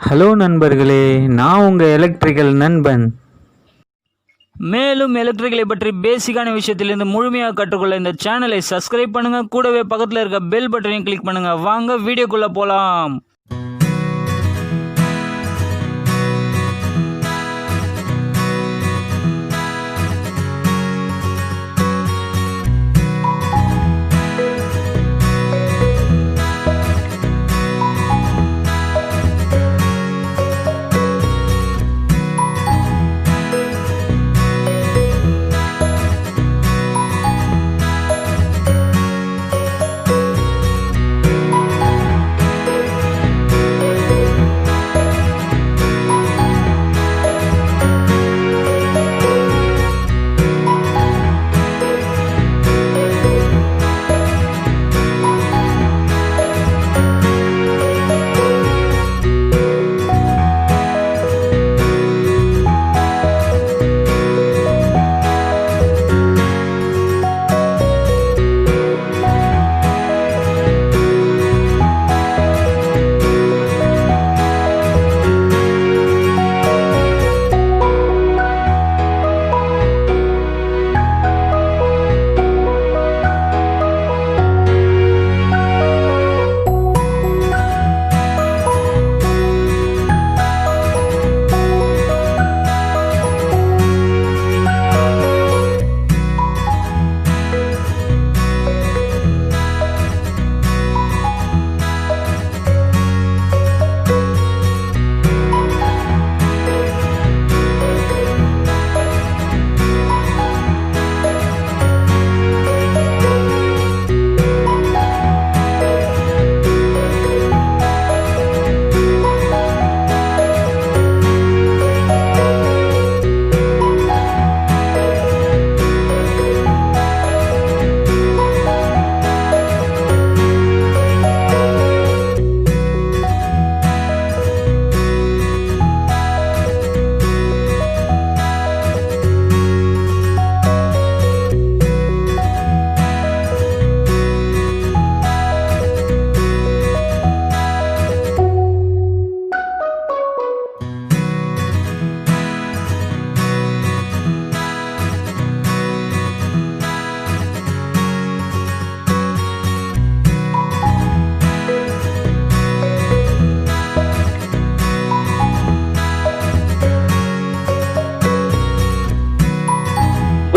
Hello நண்பர்களே, நான் உங்கள் எலக்ட்ரிக்கல் நண்பன். மேலும் எலக்ட்ரிக்கலை பற்றி பேசிக்கான விஷயத்திலிருந்து முழுமையாக கற்றுக்கொள்ள இந்த சேனலை சப்ஸ்கிரைப் பண்ணுங்க. கூடவே பக்கத்தில் இருக்க பெல் பட்டனையும் கிளிக் பண்ணுங்க. வாங்க வீடியோக்குள்ள போலாம்.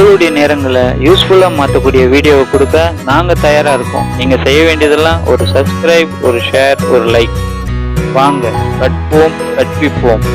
உங்களுடைய நேரங்களை யூஸ்ஃபுல்லாக மாற்றக்கூடிய வீடியோவை கொடுக்க நாங்கள் தயாராக இருக்கோம். நீங்கள் செய்ய வேண்டியதெல்லாம் ஒரு சப்ஸ்கிரைப், ஒரு ஷேர், ஒரு லைக். வாங்க கற்போம், கற்பிப்போம்.